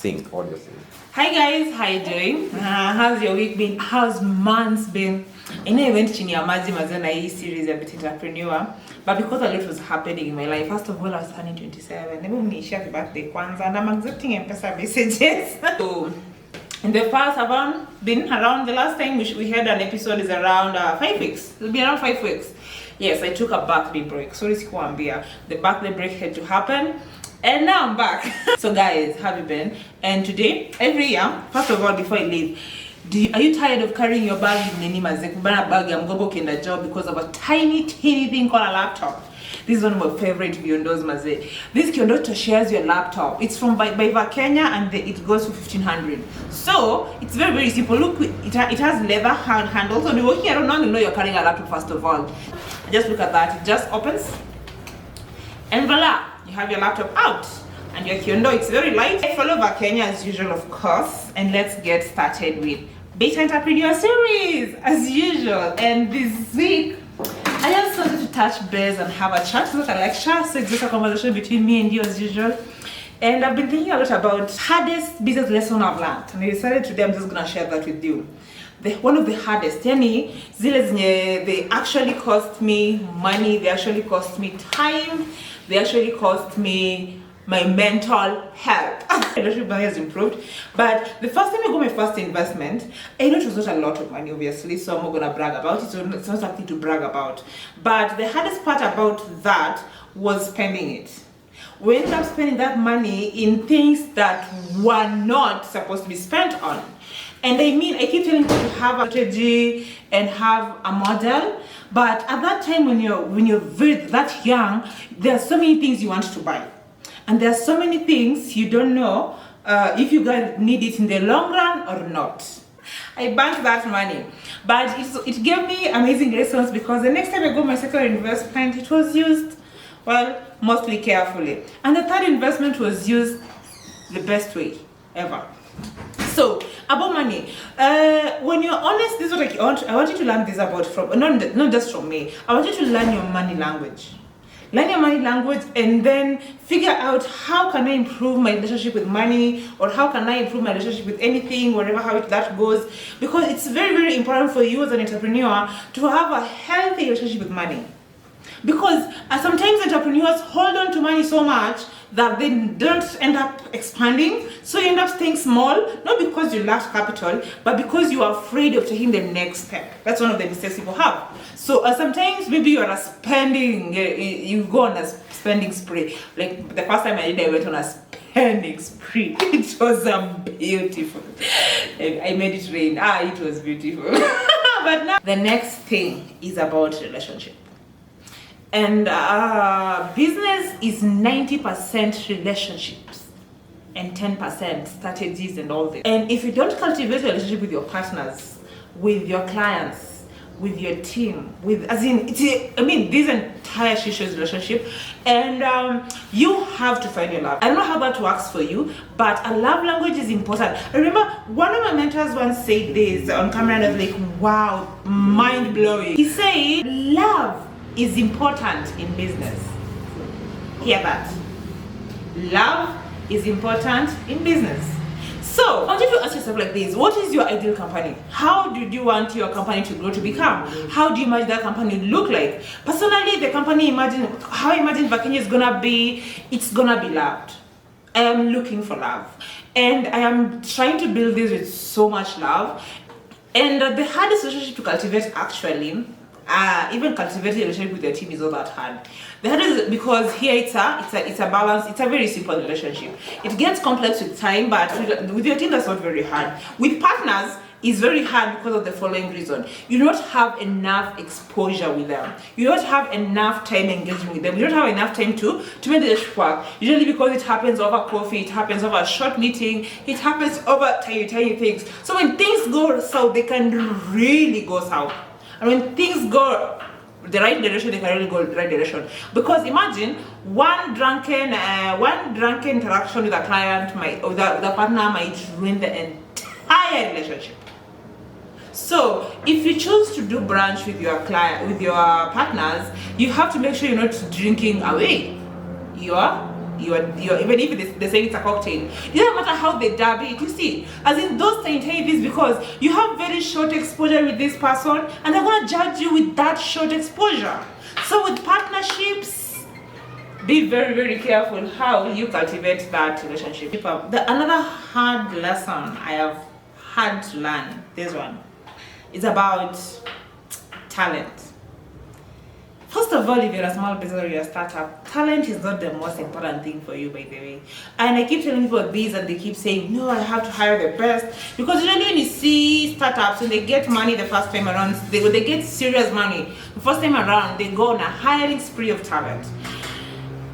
Sync, audio sync. Hi guys, how you doing? How's your week been? How's months been? I know I went chini ya maji mazona hii series ya Bit Entrepreneur, but because a lot was happening in my life. First of all, I was turning 27. Never mniishia happy birthday kwanza, and I'm accepting mpesa messages. So, in the past, I've been around. The last time we had an episode is around 5 weeks. It'll be around 5 weeks. Yes, I took a birthday break. Sorry, sikuambia. The birthday break had to happen. And now I'm back. So guys, how have you been? And today, every year, first of all, before I leave, are you tired of carrying your bag in any bag? I'm going to the job because of a tiny thing called a laptop. This is one of my favorite kiondos, maze. This kiondo shares your laptop. It's from by Kenya, and it goes for 1,500. So it's very simple. Look, it has leather handles. So you're working around now, you know you're carrying a laptop. First of all, just look at that. It just opens, and voila. You have your laptop out and your kiondo. It's very light. I follow Kenya as usual, of course, and let's get started with Bit Entrepreneur series as usual. And this week I just wanted to touch base and have a chat, not a lecture, so it's just a conversation between me and you as usual. And I've been thinking a lot about hardest business lesson I've learned, and I decided today I'm just gonna share that with you. One of the hardest, yani zile zenye they actually cost me money, they actually cost me time, they actually cost me my mental health. Leadership money has improved, but the first time I got my first investment, I know it was not a lot of money, obviously, so I'm not gonna brag about it. So it's not something to brag about. But the hardest part about that was spending it. We ended up spending that money in things that were not supposed to be spent on. And I mean, I keep telling people to have a strategy and have a model, but at that time when you're that young, there are so many things you want to buy, and there are so many things you don't know if you guys need it in the long run or not. I banked that money, but it gave me amazing lessons, because the next time I got my second investment, it was used, well, mostly carefully, and the third investment was used the best way ever. So about money, when you're honest, this is what I want you to learn this about from not just from me. I want you to learn your money language. Learn your money language, and then figure out how can I improve my relationship with money, or how can I improve my relationship with anything, whatever how that goes. Because it's very important for you as an entrepreneur to have a healthy relationship with money. Because sometimes entrepreneurs hold on to money so much that they don't end up expanding, so you end up staying small, not because you lack capital, but because you are afraid of taking the next step. That's one of the mistakes people have. So sometimes maybe you are spending, you go on a spending spree. Like the first time I went on a spending spree. It was beautiful. I made it rain. It was beautiful. But now the next thing is about relationship. And business is 90% relationships and 10% strategies and all this. And if you don't cultivate a relationship with your partners, with your clients, with your team, this entire shish's relationship, and you have to find your love. I don't know how that works for you, but a love language is important. I remember one of my mentors once said this on camera, and I was like, wow, mind blowing. He said, love is important in business. Hear that. Love is important in business. So I want you to ask yourself like this: what is your ideal company? How do you want your company to grow to become? How do you imagine that company look like? Personally, the company how I imagine Vakenya is gonna be, it's gonna be loved. I am looking for love, and I am trying to build this with so much love. And the hardest relationship to cultivate, actually, even cultivating a relationship with your team is not that hard. The hardest is because here it's a balance. It's a very simple relationship. It gets complex with time, but with your team that's not very hard. With partners, it's very hard because of the following reason: you don't have enough exposure with them. You don't have enough time engaging with them. You don't have enough time to make the relationship work. Usually because it happens over coffee, it happens over a short meeting, it happens over tiny things. So when things go south, they can really go south. And when things go the right direction, they can really go the right direction. Because imagine one drunken interaction with a client, the partner might ruin the entire relationship. So if you choose to do brunch with your partners, you have to make sure you're not drinking away your even if they say it's a cocktail, it doesn't matter how they dab it, you see. As in those scientists, because you have very short exposure with this person and they're gonna judge you with that short exposure. So with partnerships, be very, very careful how you cultivate that relationship. Another hard lesson I have had to learn, this one, is about talent. First of all, if you're a small business or you're a startup, talent is not the most important thing for you, by the way. And I keep telling people this and they keep saying, no, I have to hire the best. Because usually when you see startups, when they get money the first time around, when they get serious money, the first time around, they go on a hiring spree of talent.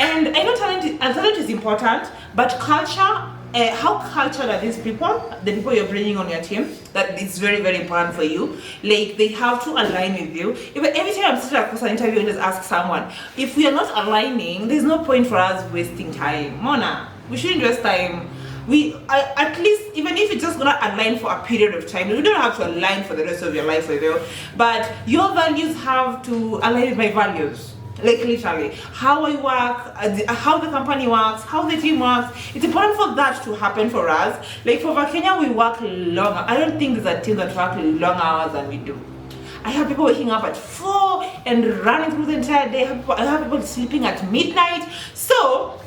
And I know talent is important, but culture, how cultured are these people, the people you're bringing on your team, that is very, very important for you. Like, they have to align with you. Every time I'm sitting across an interview and just ask someone, if we are not aligning, there's no point for us wasting time. Mona, we shouldn't waste time. At least, even if it's just gonna align for a period of time, you don't have to align for the rest of your life with you, but your values have to align with my values. Like, literally, how I work, how the company works, how the team works. It's important for that to happen for us. Like, for Kenya, we work long. I don't think there's a team that works long hours than we do. I have people waking up at 4 and running through the entire day. I have people sleeping at midnight. So,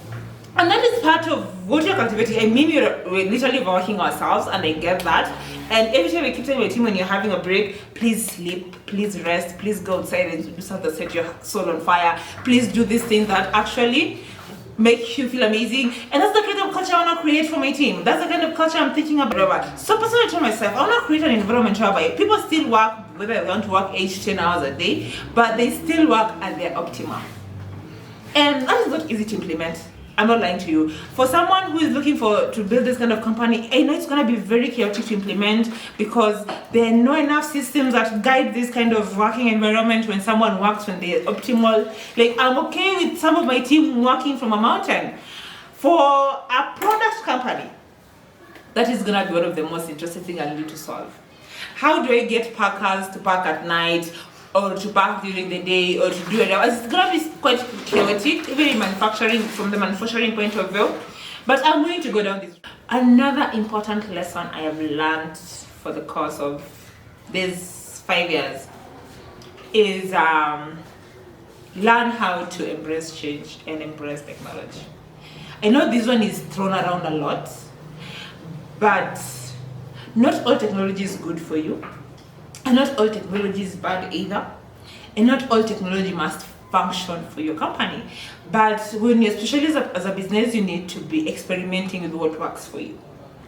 and that is part of what you're cultivating. I mean, we're literally working ourselves, and I get that. And every time I keep telling my team, when you're having a break, please sleep, please rest, please go outside and do something that set your soul on fire. Please do these things that actually make you feel amazing. And that's the kind of culture I want to create for my team. That's the kind of culture I'm thinking about. So personally, I told myself, I want to create an environment where people still work, whether they want to work 8 to 10 hours a day, but they still work at their optimum. And that is not easy to implement. I'm not lying to you. For someone who is looking to build this kind of company, I know it's going to be very chaotic to implement, because there are not enough systems that guide this kind of working environment when someone works when they're optimal. Like, I'm okay with some of my team working from a mountain. For a product company, that is going to be one of the most interesting things I need to solve. How do I get packers to park at night, or to park during the day, or to do it? It's gonna be quite chaotic, even in manufacturing, from the manufacturing point of view. But I'm going to go down this. Another important lesson I have learned for the course of these 5 years is learn how to embrace change and embrace technology. I know this one is thrown around a lot, but not all technology is good for you. And not all technology is bad either. And not all technology must function for your company. But when you, especially as a business, you need to be experimenting with what works for you.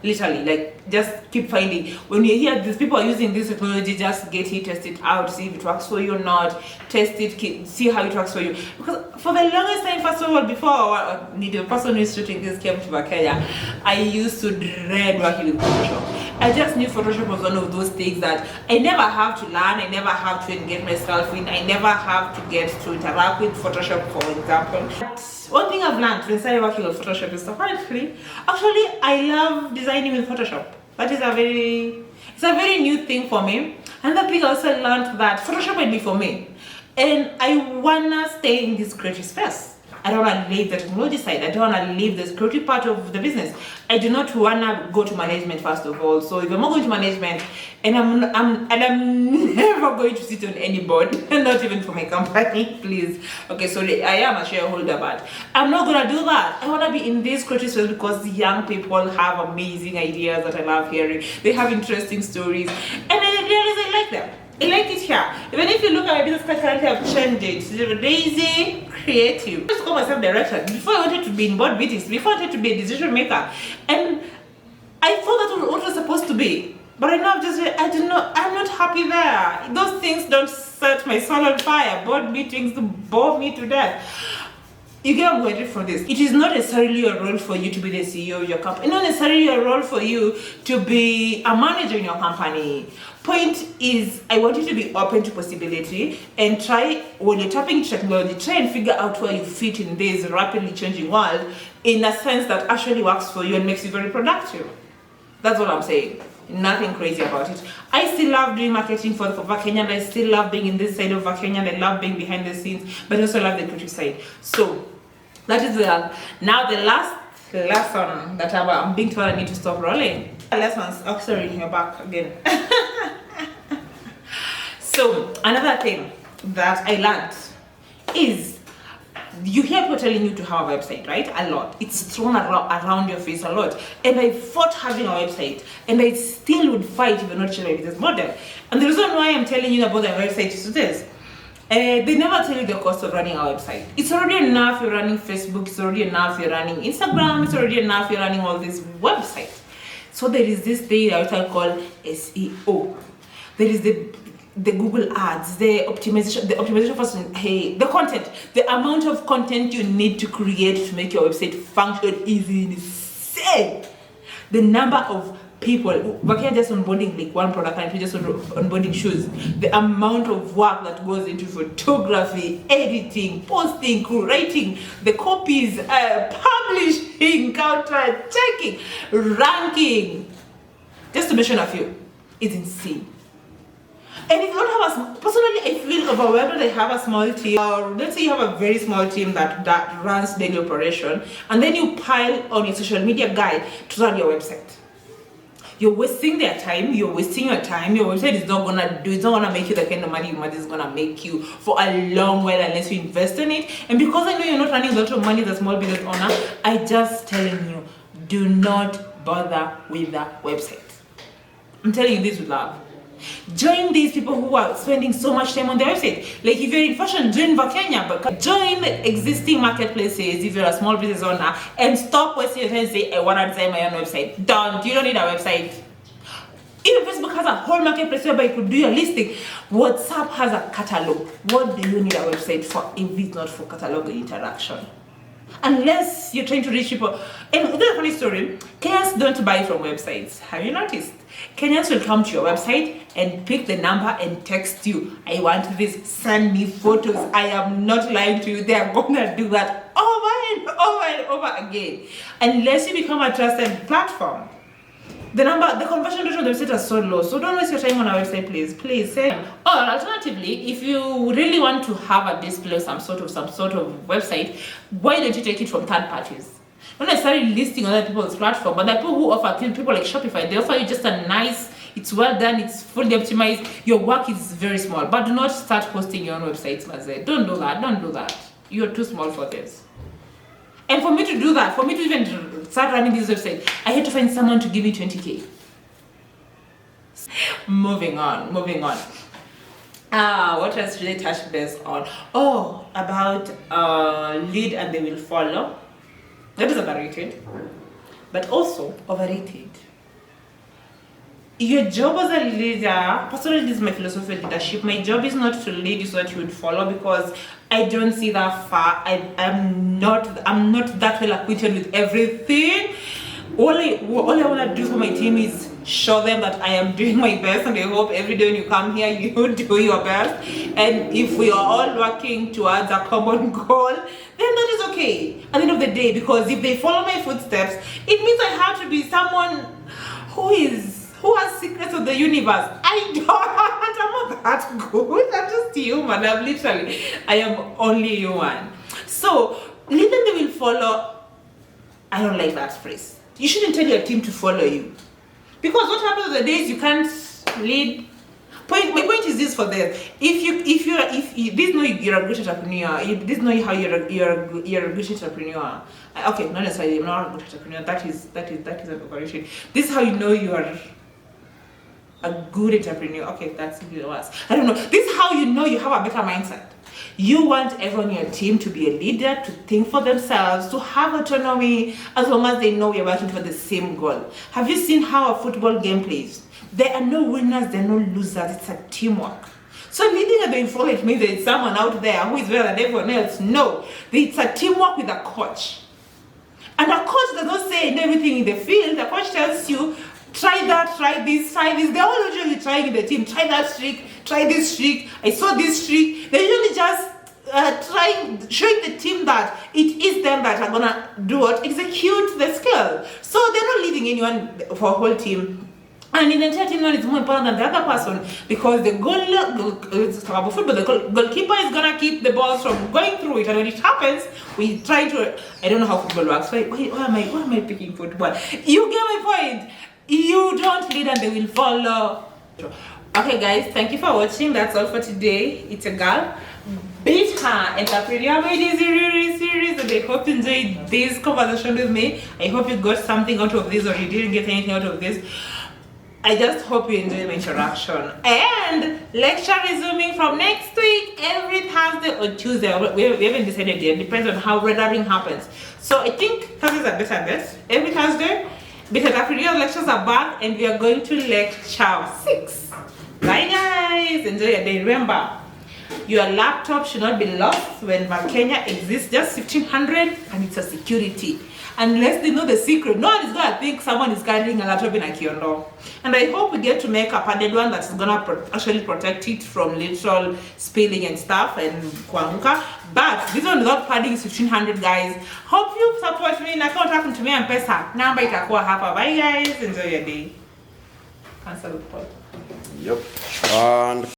Literally, like, just keep finding. When you hear these people are using this technology, just get it, test it out, see if it works for you or not. Test it, see how it works for you. Because for the longest time, first of all, before the person who is shooting this came to Kenya, I used to dread working with Photoshop. I just knew Photoshop was one of those things that I never have to learn, I never have to engage myself in, I never have to get to interact with Photoshop, for example. But one thing I've learned when I started working with Photoshop is actually I love designing with Photoshop. That is it's a very new thing for me. Another thing I also learned that Photoshop might be for me. And I wanna stay in this creative space. I don't want to leave the technology side. I don't want to leave the security part of the business. I do not want to go to management first of all. So if I'm not going to management, and I'm never going to sit on any board, not even for my company, please. Okay, so I am a shareholder, but I'm not gonna do that. I want to be in this creative space because young people have amazing ideas that I love hearing. They have interesting stories, and I realize I like them. I like it here. Even if you look at my business card, currently I've changed it. Lazy, creative. I just call myself director. Before I wanted to be in board meetings, before I wanted to be a decision maker. And I thought that was what was supposed to be. But I know I'm not happy there. Those things don't set my soul on fire. Board meetings bore me to death. You get what I'm going from this. It is not necessarily a role for you to be the CEO of your company. It's not necessarily a role for you to be a manager in your company. Point is, I want you to be open to possibility and try, when you're tapping technology, try and figure out where you fit in this rapidly changing world in a sense that actually works for you and makes you very productive. That's what I'm saying. Nothing crazy about it. I still love doing marketing for Kenyan. I still love being in this side of Kenyan. I love being behind the scenes, but I also love the creative side. So That is now the last lesson that I'm being told I need to stop rolling. Lessons, oh sorry, you're back again. So another thing that I learned is, you hear people telling you to have a website, right? A lot. It's thrown around your face a lot. And I fought having a website, and I still would fight if you're not sharing this model. And the reason why I'm telling you about the website is this. They never tell you the cost of running a website. It's already enough you're running Facebook, it's already enough you're running Instagram, it's already enough you're running all these websites. So there is this thing that I call SEO. There is the Google ads, the optimization for the content. The amount of content you need to create to make your website function is insane. The number of people working just onboarding like one product, and just onboarding shoes, the amount of work that goes into photography, editing, posting, writing, the copies, publishing, counter checking, ranking, just to mention a few, is insane. And if you don't have personally, I feel overwhelmed that I have a small team, or let's say you have a very small team that runs daily operation, and then you pile on your social media guy to run your website. You're wasting their time, you're wasting your time. Your website is not gonna make you the kind of money is gonna make you for a long while unless you invest in it. And because I know you're not running a lot of money as a small business owner, I just telling you, do not bother with the website. I'm telling you this with love. Join these people who are spending so much time on their website. Like if you're in fashion, join Kenya, but join existing marketplaces if you're a small business owner, and stop wasting your time and say, I want to design my own website. You don't need a website. Even Facebook has a whole marketplace whereby you could do your listing. WhatsApp has a catalog. What do you need a website for if it's not for catalog interaction? Unless you're trying to reach people. And there's a funny story. Kenyans don't buy from websites. Have you noticed? Kenyans will come to your website and pick the number and text you. I want this. Send me photos. I am not lying to you. They are gonna do that over and over and over again. Unless you become a trusted platform. The conversion rate on the website is so low. So don't waste your time on our website, please. Please say. Or alternatively, if you really want to have a display, some sort of website, why don't you take it from third parties? Not necessarily listing on other people's platform, but the people who offer, people like Shopify, they offer you just a nice, it's well done, it's fully optimized, your work is very small. But do not start hosting your own websites, Maze. Don't do that. You're too small for this. And for me to do that, for me to even start running this website, I had to find someone to give me 20K. Moving on. What else should I touch base on? Oh, about lead and they will follow. That is underrated, but also overrated. Your job as a leader, personally, this is my philosophy of leadership. My job is not to lead you so that you would follow, because I don't see that far. I'm not that well acquainted with everything. All I want to do for my team is show them that I am doing my best, and I hope every day when you come here, you do your best. And if we are all working towards a common goal, then that is okay at the end of the day, because if they follow my footsteps, it means I have to be someone who has secrets of the universe. I'm not that good. I'm just human. I am only human. So, lead them, they will follow. I don't like that phrase. You shouldn't tell your team to follow you. Because what happens the days you can't lead. My point is this for them. If you this know you're a good entrepreneur, this know how you're a good entrepreneur. Okay, not necessarily, I'm not a good entrepreneur. That is an operation. This is how you know you are a good entrepreneur. Okay, that's even worse. I don't know. This is how you know you have a better mindset. You want everyone in your team to be a leader, to think for themselves, to have autonomy, as long as they know you're working for the same goal. Have you seen how a football game plays? There are no winners, there are no losers. It's a teamwork. So leading at the influence means there is someone out there who is better than everyone else. No, it's a teamwork with a coach. And a coach does not say everything in the field. The coach tells you, try that, try this. They're all usually trying in the team. Try that trick, try this trick. I saw this trick. They're usually just showing the team that it is them that are gonna do what? Execute the skill. So they're not leading anyone for a whole team. And in the entire team, one is more important than the other person because the let's talk about football. The goalkeeper is gonna keep the balls from going through it, and when it happens, we try to. I don't know how football works. Why am I picking football? You get my point. You don't lead, and they will follow. Okay, guys, thank you for watching. That's all for today. It's a girl. Beat her entrepreneur series, and I hope you enjoyed this conversation with me. I hope you got something out of this, or you didn't get anything out of this. I just hope you enjoy my interaction. And lecture resuming from next week, every Thursday or Tuesday. We haven't decided yet. Depends on how rendering happens. So I think Thursdays are better bet. Every Thursday, because after lectures are back, and we are going to lecture 6. Bye guys. Enjoy your day. Remember, your laptop should not be lost when Kenya exists just 1500, and it's a security. Unless they know the secret, no one is going to think someone is carrying a laptop in a kiondo. And I hope we get to make a padded one that's going to actually protect it from literal spilling and stuff and kuanguka. But this one without padding is 1500, guys. Hope you support me. Na kama unataka kutumia mpesa, namba itakuwa hapa. Bye guys, enjoy your day. Cancel the call. Yep. And